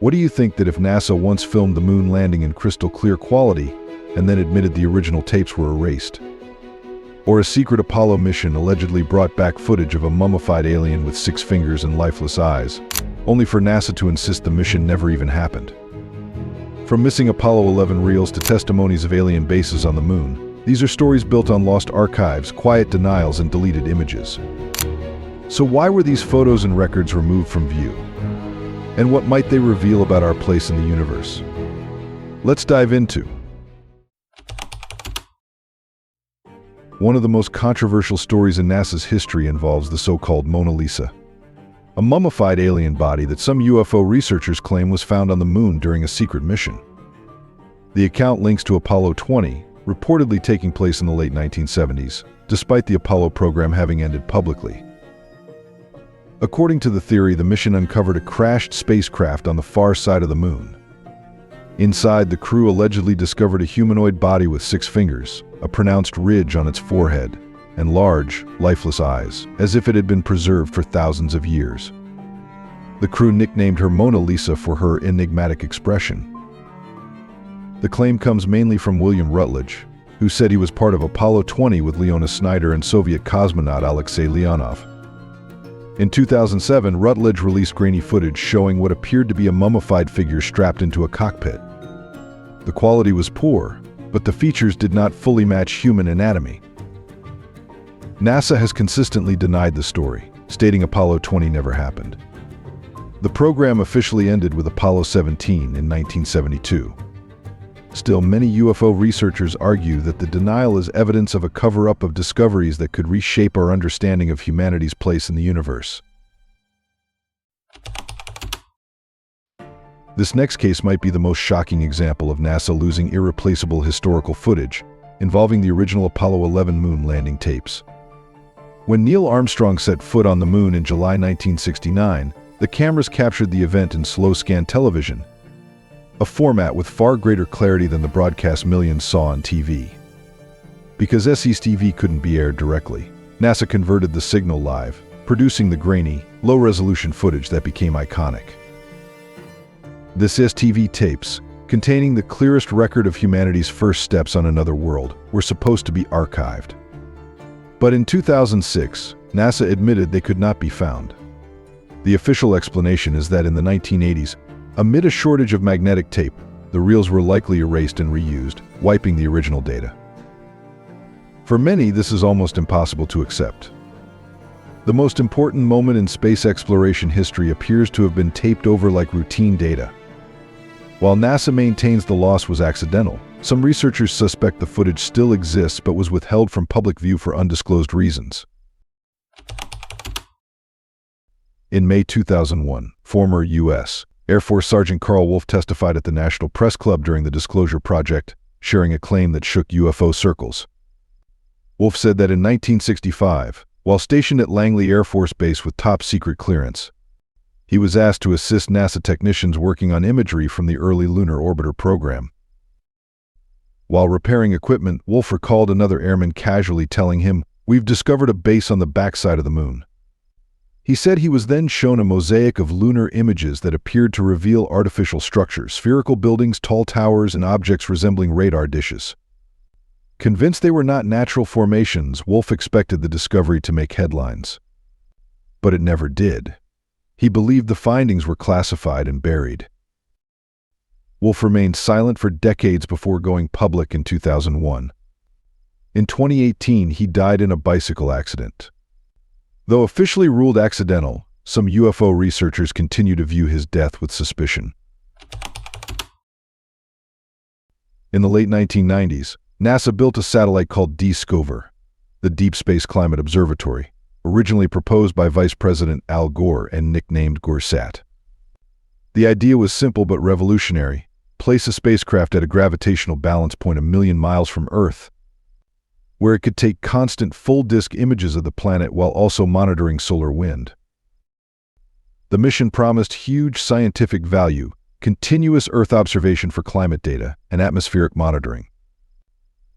What do you think that if NASA once filmed the moon landing in crystal clear quality and then admitted the original tapes were erased? Or a secret Apollo mission allegedly brought back footage of a mummified alien with 6 fingers and lifeless eyes, only for NASA to insist the mission never even happened? From missing Apollo 11 reels to testimonies of alien bases on the moon, these are stories built on lost archives, quiet denials, and deleted images. So why were these photos and records removed from view? And what might they reveal about our place in the universe? Let's dive into. One of the most controversial stories in NASA's history involves the so-called Mona Lisa, a mummified alien body that some UFO researchers claim was found on the moon during a secret mission. The account links to Apollo 20, reportedly taking place in the late 1970s, despite the Apollo program having ended publicly. According to the theory, the mission uncovered a crashed spacecraft on the far side of the moon. Inside, the crew allegedly discovered a humanoid body with 6 fingers, a pronounced ridge on its forehead, and large, lifeless eyes, as if it had been preserved for thousands of years. The crew nicknamed her Mona Lisa for her enigmatic expression. The claim comes mainly from William Rutledge, who said he was part of Apollo 20 with Leona Snyder and Soviet cosmonaut Alexei Leonov. In 2007, Rutledge released grainy footage showing what appeared to be a mummified figure strapped into a cockpit. The quality was poor, but the features did not fully match human anatomy. NASA has consistently denied the story, stating Apollo 20 never happened. The program officially ended with Apollo 17 in 1972. Still, many UFO researchers argue that the denial is evidence of a cover-up of discoveries that could reshape our understanding of humanity's place in the universe. This next case might be the most shocking example of NASA losing irreplaceable historical footage involving the original Apollo 11 moon landing tapes. When Neil Armstrong set foot on the moon in July 1969, the cameras captured the event in slow-scan television, a format with far greater clarity than the broadcast millions saw on TV. Because SCTV couldn't be aired directly, NASA converted the signal live, producing the grainy, low-resolution footage that became iconic. This STV tapes, containing the clearest record of humanity's first steps on another world, were supposed to be archived. But in 2006, NASA admitted they could not be found. The official explanation is that in the 1980s, amid a shortage of magnetic tape, the reels were likely erased and reused, wiping the original data. For many, this is almost impossible to accept. The most important moment in space exploration history appears to have been taped over like routine data. While NASA maintains the loss was accidental, some researchers suspect the footage still exists but was withheld from public view for undisclosed reasons. In May 2001, former U.S. Air Force Sergeant Carl Wolf testified at the National Press Club during the Disclosure Project, sharing a claim that shook UFO circles. Wolf said that in 1965, while stationed at Langley Air Force Base with top-secret clearance, he was asked to assist NASA technicians working on imagery from the early Lunar orbiter program. While repairing equipment, Wolf recalled another airman casually telling him, "We've discovered a base on the backside of the moon." He said he was then shown a mosaic of lunar images that appeared to reveal artificial structures, spherical buildings, tall towers, and objects resembling radar dishes. Convinced they were not natural formations, Wolf expected the discovery to make headlines. But it never did. He believed the findings were classified and buried. Wolf remained silent for decades before going public in 2001. In 2018, he died in a bicycle accident. Though officially ruled accidental, some UFO researchers continue to view his death with suspicion. In the late 1990s, NASA built a satellite called DSCOVR, the Deep Space Climate Observatory, originally proposed by Vice President Al Gore and nicknamed GoreSat. The idea was simple but revolutionary: place a spacecraft at a gravitational balance point 1,000,000 miles from Earth, where it could take constant full-disk images of the planet while also monitoring solar wind. The mission promised huge scientific value, continuous Earth observation for climate data, and atmospheric monitoring.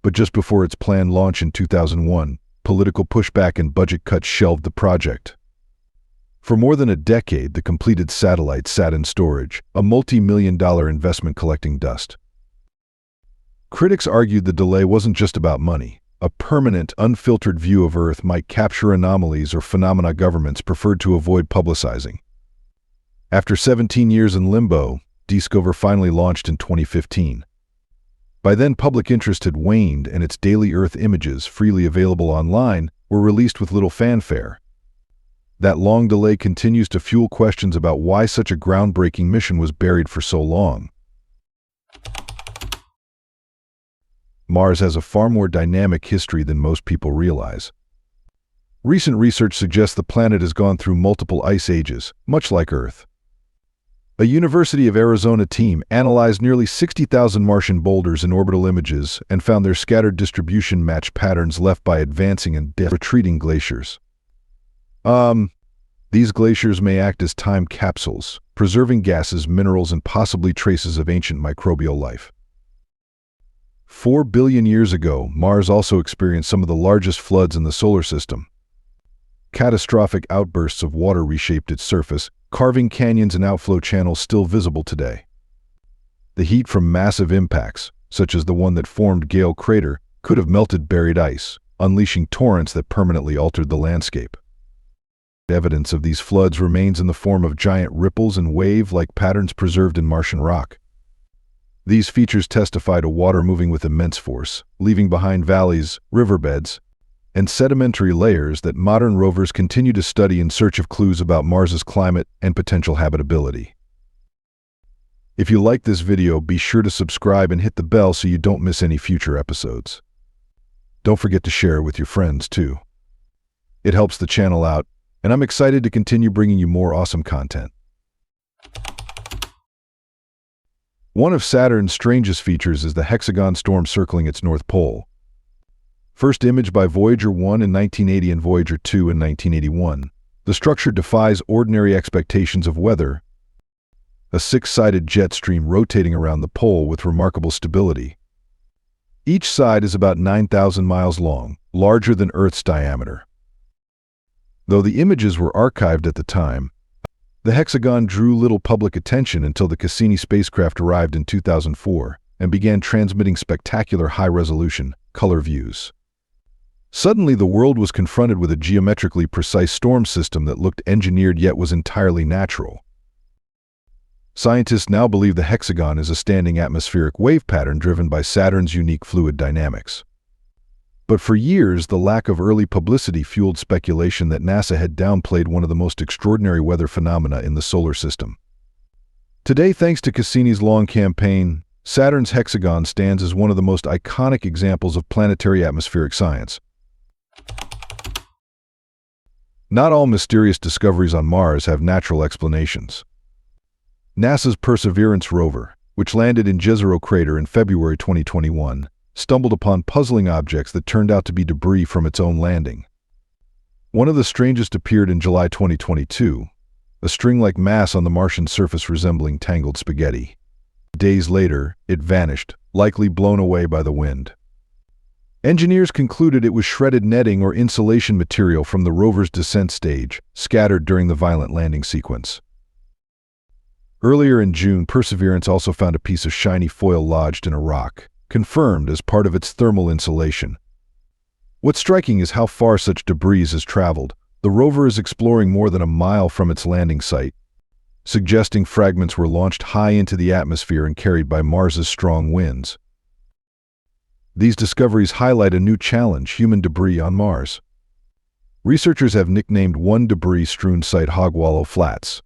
But just before its planned launch in 2001, political pushback and budget cuts shelved the project. For more than a decade, the completed satellite sat in storage, a multi-million-dollar investment collecting dust. Critics argued the delay wasn't just about money. A permanent, unfiltered view of Earth might capture anomalies or phenomena governments preferred to avoid publicizing. After 17 years in limbo, DSCOVR finally launched in 2015. By then, public interest had waned, and its daily Earth images, freely available online, were released with little fanfare. That long delay continues to fuel questions about why such a groundbreaking mission was buried for so long. Mars has a far more dynamic history than most people realize. Recent research suggests the planet has gone through multiple ice ages, much like Earth. A University of Arizona team analyzed nearly 60,000 Martian boulders in orbital images and found their scattered distribution matched patterns left by advancing and retreating glaciers. These glaciers may act as time capsules, preserving gases, minerals, and possibly traces of ancient microbial life. 4 billion years ago, Mars also experienced some of the largest floods in the solar system. Catastrophic outbursts of water reshaped its surface, carving canyons and outflow channels still visible today. The heat from massive impacts, such as the one that formed Gale Crater, could have melted buried ice, unleashing torrents that permanently altered the landscape. Evidence of these floods remains in the form of giant ripples and wave-like patterns preserved in Martian rock. These features testify to water moving with immense force, leaving behind valleys, riverbeds, and sedimentary layers that modern rovers continue to study in search of clues about Mars's climate and potential habitability. If you like this video, be sure to subscribe and hit the bell so you don't miss any future episodes. Don't forget to share it with your friends, too. It helps the channel out, and I'm excited to continue bringing you more awesome content. One of Saturn's strangest features is the Hexagon storm circling its north pole. First imaged by Voyager 1 in 1980 and Voyager 2 in 1981, the structure defies ordinary expectations of weather, a six-sided jet stream rotating around the pole with remarkable stability. Each side is about 9,000 miles long, larger than Earth's diameter. Though the images were archived at the time, the Hexagon drew little public attention until the Cassini spacecraft arrived in 2004 and began transmitting spectacular high-resolution, color views. Suddenly, the world was confronted with a geometrically precise storm system that looked engineered yet was entirely natural. Scientists now believe the Hexagon is a standing atmospheric wave pattern driven by Saturn's unique fluid dynamics. But for years, the lack of early publicity fueled speculation that NASA had downplayed one of the most extraordinary weather phenomena in the solar system. Today, thanks to Cassini's long campaign, Saturn's Hexagon stands as one of the most iconic examples of planetary atmospheric science. Not all mysterious discoveries on Mars have natural explanations. NASA's Perseverance rover, which landed in Jezero Crater in February 2021, stumbled upon puzzling objects that turned out to be debris from its own landing. One of the strangest appeared in July 2022, a string-like mass on the Martian surface resembling tangled spaghetti. Days later, it vanished, likely blown away by the wind. Engineers concluded it was shredded netting or insulation material from the rover's descent stage, scattered during the violent landing sequence. Earlier in June, Perseverance also found a piece of shiny foil lodged in a rock, confirmed as part of its thermal insulation. What's striking is how far such debris has traveled. The rover is exploring more than a mile from its landing site, suggesting fragments were launched high into the atmosphere and carried by Mars's strong winds. These discoveries highlight a new challenge: human debris on Mars. Researchers have nicknamed one debris-strewn site Hogwallow Flats.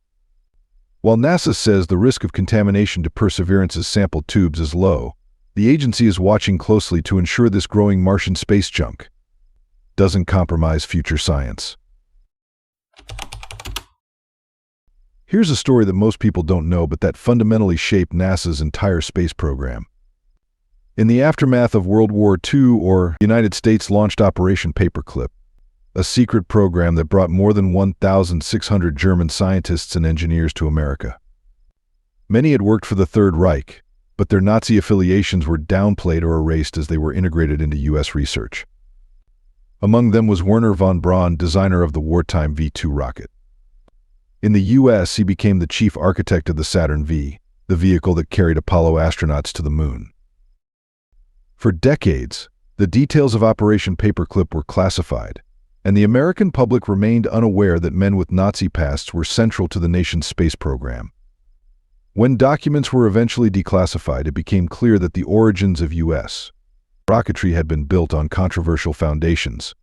While NASA says the risk of contamination to Perseverance's sample tubes is low, the agency is watching closely to ensure this growing Martian space junk doesn't compromise future science. Here's a story that most people don't know, but that fundamentally shaped NASA's entire space program. In the aftermath of World War II, or United States launched Operation Paperclip, a secret program that brought more than 1,600 German scientists and engineers to America. Many had worked for the Third Reich, but their Nazi affiliations were downplayed or erased as they were integrated into U.S. research. Among them was Wernher von Braun, designer of the wartime V-2 rocket. In the US, he became the chief architect of the Saturn V, the vehicle that carried Apollo astronauts to the moon. For decades, the details of Operation Paperclip were classified, and the American public remained unaware that men with Nazi pasts were central to the nation's space program. When documents were eventually declassified, it became clear that the origins of U.S. rocketry had been built on controversial foundations.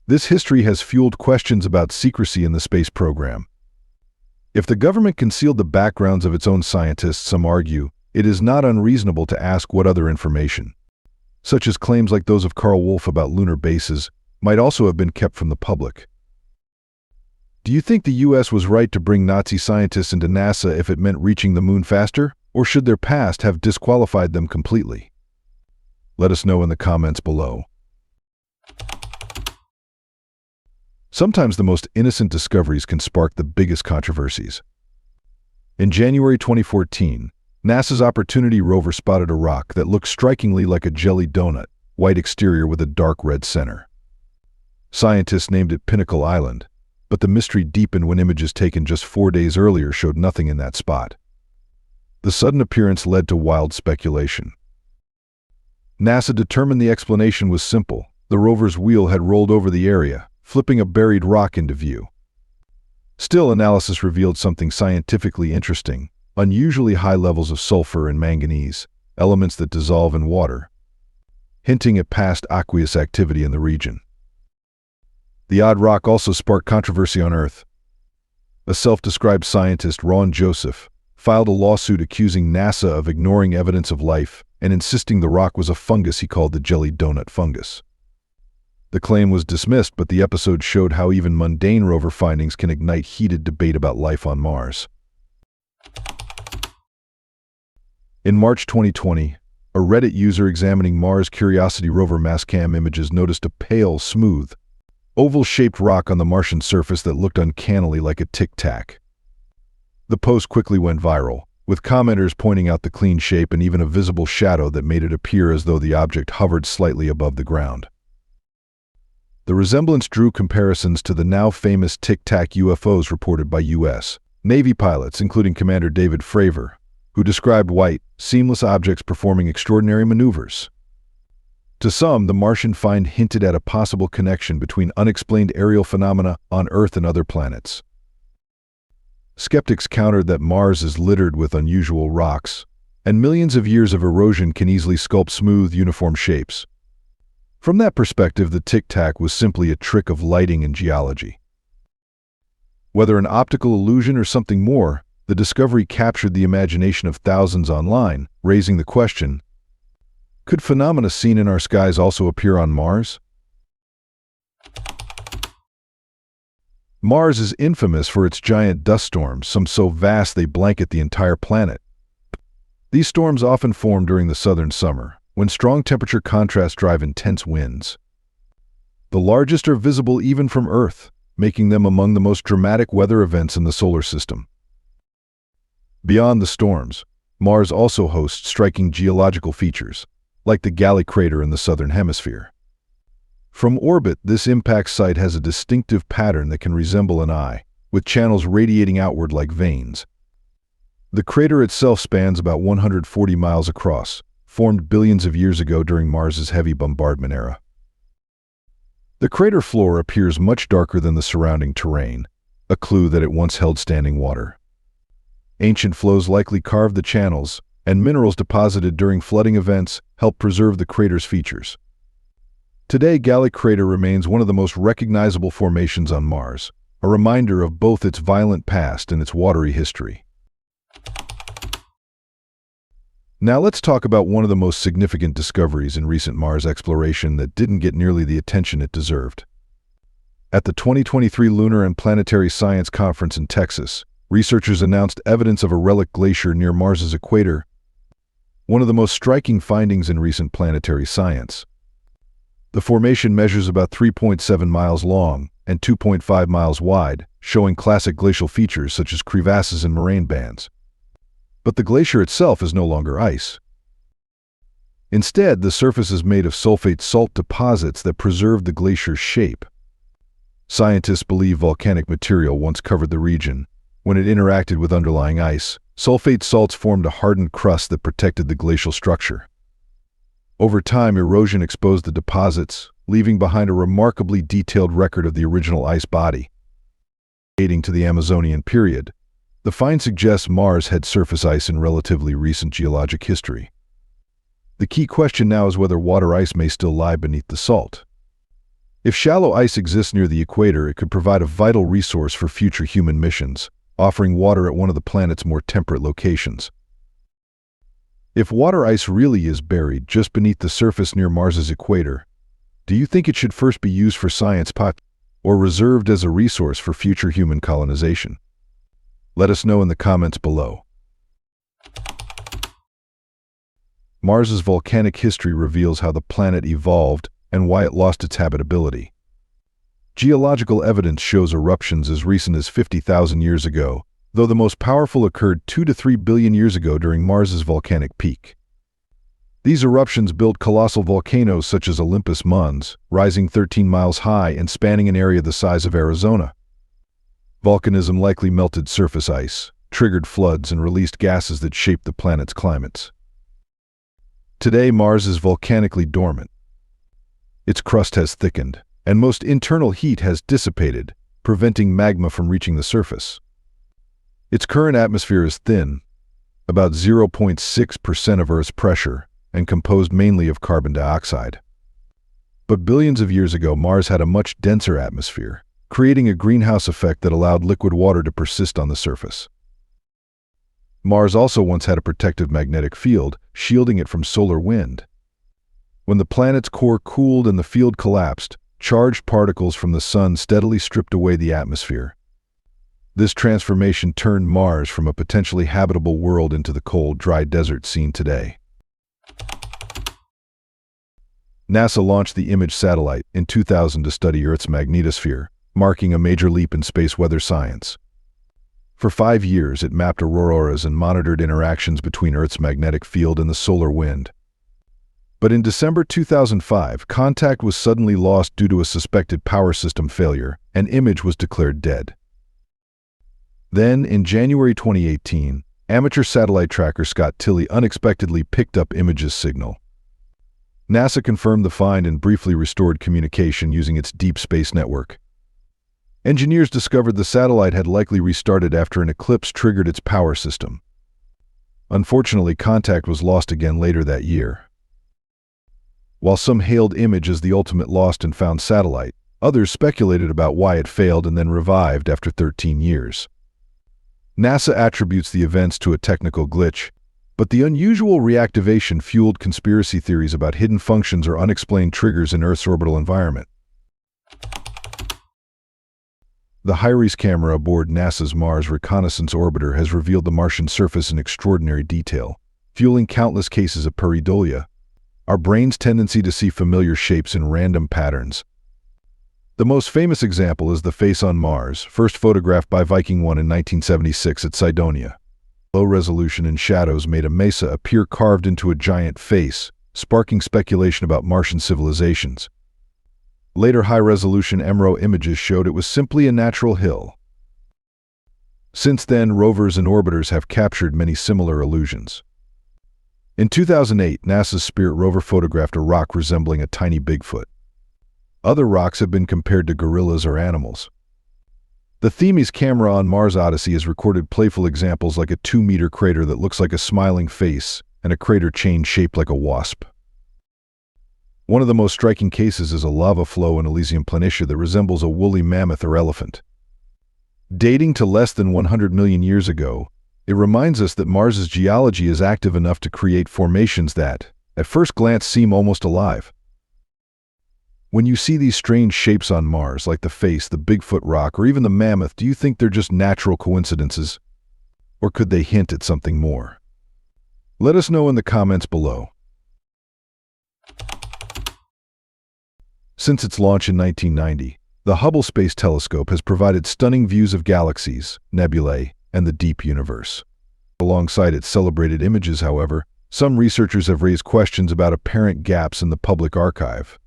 This history has fueled questions about secrecy in the space program. If the government concealed the backgrounds of its own scientists, some argue, it is not unreasonable to ask what other information, such as claims like those of Carl Wolf about lunar bases, might also have been kept from the public. Do you think the U.S. was right to bring Nazi scientists into NASA if it meant reaching the moon faster, or should their past have disqualified them completely? Let us know in the comments below. Sometimes the most innocent discoveries can spark the biggest controversies. In January 2014, NASA's Opportunity rover spotted a rock that looked strikingly like a jelly donut, white exterior with a dark red center. Scientists named it Pinnacle Island, but the mystery deepened when images taken just 4 days earlier showed nothing in that spot. The sudden appearance led to wild speculation. NASA determined the explanation was simple. The rover's wheel had rolled over the area, flipping a buried rock into view. Still, analysis revealed something scientifically interesting: unusually high levels of sulfur and manganese, elements that dissolve in water, hinting at past aqueous activity in the region. The odd rock also sparked controversy on Earth. A self-described scientist, Ron Joseph, filed a lawsuit accusing NASA of ignoring evidence of life and insisting the rock was a fungus he called the jelly donut fungus. The claim was dismissed, but the episode showed how even mundane rover findings can ignite heated debate about life on Mars. In March 2020, a Reddit user examining Mars Curiosity rover mass-cam images noticed a pale, smooth, oval-shaped rock on the Martian surface that looked uncannily like a tic-tac. The post quickly went viral, with commenters pointing out the clean shape and even a visible shadow that made it appear as though the object hovered slightly above the ground. The resemblance drew comparisons to the now famous Tic-Tac UFOs reported by U.S. Navy pilots, including Commander David Fravor, who described white, seamless objects performing extraordinary maneuvers. To some, the Martian find hinted at a possible connection between unexplained aerial phenomena on Earth and other planets. Skeptics countered that Mars is littered with unusual rocks, and millions of years of erosion can easily sculpt smooth, uniform shapes. From that perspective, the Tic-Tac was simply a trick of lighting and geology. Whether an optical illusion or something more, the discovery captured the imagination of thousands online, raising the question: could phenomena seen in our skies also appear on Mars? Mars is infamous for its giant dust storms, some so vast they blanket the entire planet. These storms often form during the southern summer, when strong temperature contrasts drive intense winds. The largest are visible even from Earth, making them among the most dramatic weather events in the solar system. Beyond the storms, Mars also hosts striking geological features, like the Galley crater in the southern hemisphere. From orbit, this impact site has a distinctive pattern that can resemble an eye, with channels radiating outward like veins. The crater itself spans about 140 miles across, formed billions of years ago during Mars's heavy bombardment era. The crater floor appears much darker than the surrounding terrain, a clue that it once held standing water. Ancient flows likely carved the channels, and minerals deposited during flooding events help preserve the crater's features. Today, Galley crater remains one of the most recognizable formations on Mars, a reminder of both its violent past and its watery history. Now let's talk about one of the most significant discoveries in recent Mars exploration that didn't get nearly the attention it deserved. At the 2023 Lunar and Planetary Science Conference in Texas, researchers announced evidence of a Relic glacier near Mars's equator, one of the most striking findings in recent planetary science. The formation measures about 3.7 miles long and 2.5 miles wide, showing classic glacial features such as crevasses and moraine bands. But the glacier itself is no longer ice. Instead, the surface is made of sulfate salt deposits that preserve the glacier's shape. Scientists believe volcanic material once covered the region. When it interacted with underlying ice, sulfate salts formed a hardened crust that protected the glacial structure. Over time, erosion exposed the deposits, leaving behind a remarkably detailed record of the original ice body. Dating to the Amazonian period, the find suggests Mars had surface ice in relatively recent geologic history. The key question now is whether water ice may still lie beneath the salt. If shallow ice exists near the equator, it could provide a vital resource for future human missions, offering water at one of the planet's more temperate locations. If water ice really is buried just beneath the surface near Mars's equator, do you think it should first be used for science or reserved as a resource for future human colonization? Let us know in the comments below. Mars's volcanic history reveals how the planet evolved and why it lost its habitability. Geological evidence shows eruptions as recent as 50,000 years ago, though the most powerful occurred 2 to 3 billion years ago during Mars's volcanic peak. These eruptions built colossal volcanoes such as Olympus Mons, rising 13 miles high and spanning an area the size of Arizona. Volcanism likely melted surface ice, triggered floods, and released gases that shaped the planet's climates. Today, Mars is volcanically dormant. Its crust has thickened, and most internal heat has dissipated, preventing magma from reaching the surface. Its current atmosphere is thin, about 0.6% of Earth's pressure, and composed mainly of carbon dioxide. But billions of years ago, Mars had a much denser atmosphere, creating a greenhouse effect that allowed liquid water to persist on the surface. Mars also once had a protective magnetic field, shielding it from solar wind. When the planet's core cooled and the field collapsed, charged particles from the sun steadily stripped away the atmosphere. This transformation turned Mars from a potentially habitable world into the cold, dry desert seen today. NASA launched the IMAGE satellite in 2000 to study Earth's magnetosphere, marking a major leap in space weather science. For 5 years, it mapped auroras and monitored interactions between Earth's magnetic field and the solar wind. But in December 2005, contact was suddenly lost due to a suspected power system failure, and IMAGE was declared dead. Then, in January 2018, amateur satellite tracker Scott Tilley unexpectedly picked up IMAGE's signal. NASA confirmed the find and briefly restored communication using its deep space network. Engineers discovered the satellite had likely restarted after an eclipse triggered its power system. Unfortunately, contact was lost again later that year. While some hailed IMAGE as the ultimate lost and found satellite, others speculated about why it failed and then revived after 13 years. NASA attributes the events to a technical glitch, but the unusual reactivation fueled conspiracy theories about hidden functions or unexplained triggers in Earth's orbital environment. The HiRISE camera aboard NASA's Mars Reconnaissance Orbiter has revealed the Martian surface in extraordinary detail, fueling countless cases of pareidolia, our brain's tendency to see familiar shapes in random patterns. The most famous example is the face on Mars, first photographed by Viking 1 in 1976 at Cydonia. Low resolution and shadows made a mesa appear carved into a giant face, sparking speculation about Martian civilizations. Later high-resolution MRO images showed it was simply a natural hill. Since then, rovers and orbiters have captured many similar illusions. In 2008, NASA's Spirit rover photographed a rock resembling a tiny Bigfoot. Other rocks have been compared to gorillas or animals. The Themis camera on Mars Odyssey has recorded playful examples like a 2-meter crater that looks like a smiling face and a crater chain shaped like a wasp. One of the most striking cases is a lava flow in Elysium Planitia that resembles a woolly mammoth or elephant. Dating to less than 100 million years ago, it reminds us that Mars's geology is active enough to create formations that, at first glance, seem almost alive. When you see these strange shapes on Mars, like the face, the Bigfoot rock, or even the mammoth, do you think they're just natural coincidences? Or could they hint at something more? Let us know in the comments below. Since its launch in 1990, the Hubble Space Telescope has provided stunning views of galaxies, nebulae, and the deep universe. Alongside its celebrated images, however, some researchers have raised questions about apparent gaps in the public archive.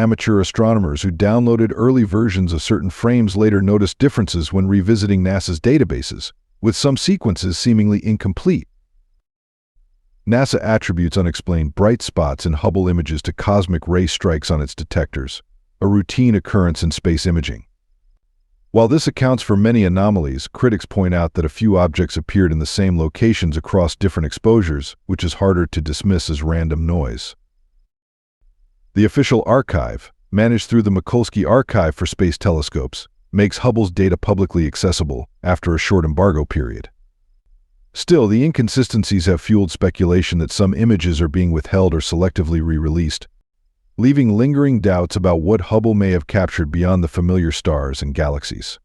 Amateur astronomers who downloaded early versions of certain frames later noticed differences when revisiting NASA's databases, with some sequences seemingly incomplete. NASA attributes unexplained bright spots in Hubble images to cosmic ray strikes on its detectors, a routine occurrence in space imaging. While this accounts for many anomalies, critics point out that a few objects appeared in the same locations across different exposures, which is harder to dismiss as random noise. The official archive, managed through the Mikulski Archive for Space Telescopes, makes Hubble's data publicly accessible after a short embargo period. Still, the inconsistencies have fueled speculation that some images are being withheld or selectively re-released, leaving lingering doubts about what Hubble may have captured beyond the familiar stars and galaxies.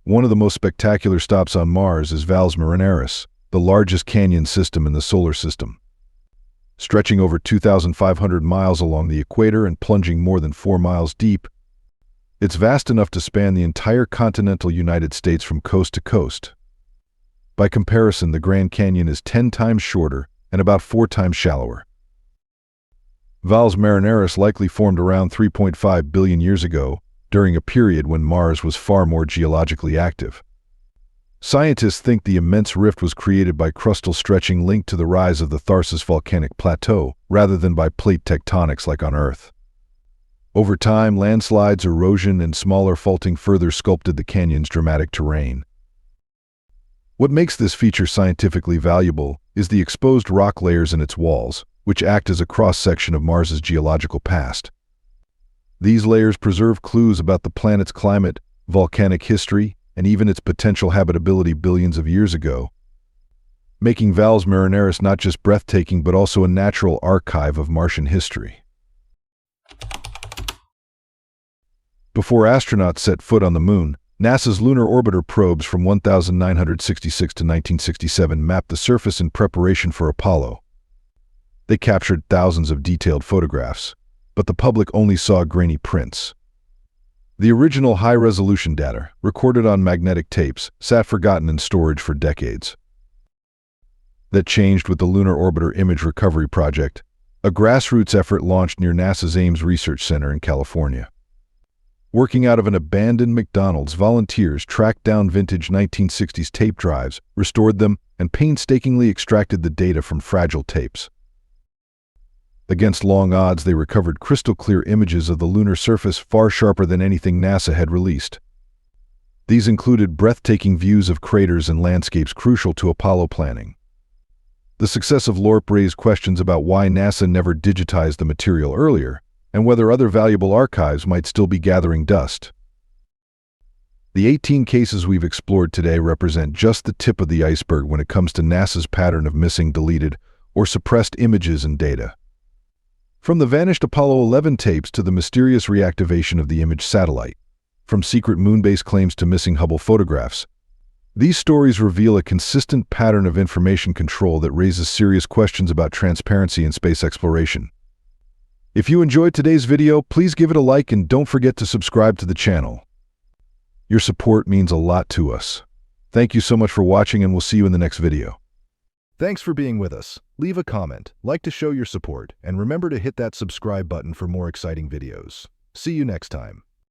One of the most spectacular stops on Mars is Valles Marineris, the largest canyon system in the solar system. Stretching over 2,500 miles along the equator and plunging more than 4 miles deep, it's vast enough to span the entire continental United States from coast to coast. By comparison, the Grand Canyon is 10 times shorter and about 4 times shallower. Valles Marineris likely formed around 3.5 billion years ago, during a period when Mars was far more geologically active. Scientists think the immense rift was created by crustal stretching linked to the rise of the Tharsis volcanic plateau, rather than by plate tectonics like on Earth. Over time, landslides, erosion, and smaller faulting further sculpted the canyon's dramatic terrain. What makes this feature scientifically valuable is the exposed rock layers in its walls, which act as a cross-section of Mars's geological past. These layers preserve clues about the planet's climate, volcanic history, and even its potential habitability billions of years ago, making Valles Marineris not just breathtaking but also a natural archive of Martian history. Before astronauts set foot on the Moon, NASA's lunar orbiter probes from 1966 to 1967 mapped the surface in preparation for Apollo. They captured thousands of detailed photographs, but the public only saw grainy prints. The original high-resolution data, recorded on magnetic tapes, sat forgotten in storage for decades. That changed with the Lunar Orbiter Image Recovery Project, a grassroots effort launched near NASA's Ames Research Center in California. Working out of an abandoned McDonald's, volunteers tracked down vintage 1960s tape drives, restored them, and painstakingly extracted the data from fragile tapes. Against long odds, they recovered crystal-clear images of the lunar surface far sharper than anything NASA had released. These included breathtaking views of craters and landscapes crucial to Apollo planning. The success of LORP raised questions about why NASA never digitized the material earlier, and whether other valuable archives might still be gathering dust. The 18 cases we've explored today represent just the tip of the iceberg when it comes to NASA's pattern of missing, deleted, or suppressed images and data. From the vanished Apollo 11 tapes to the mysterious reactivation of the image satellite, from secret moonbase claims to missing Hubble photographs, these stories reveal a consistent pattern of information control that raises serious questions about transparency in space exploration. If you enjoyed today's video, please give it a like and don't forget to subscribe to the channel. Your support means a lot to us. Thank you so much for watching, and we'll see you in the next video. Thanks for being with us. Leave a comment, like to show your support, and remember to hit that subscribe button for more exciting videos. See you next time.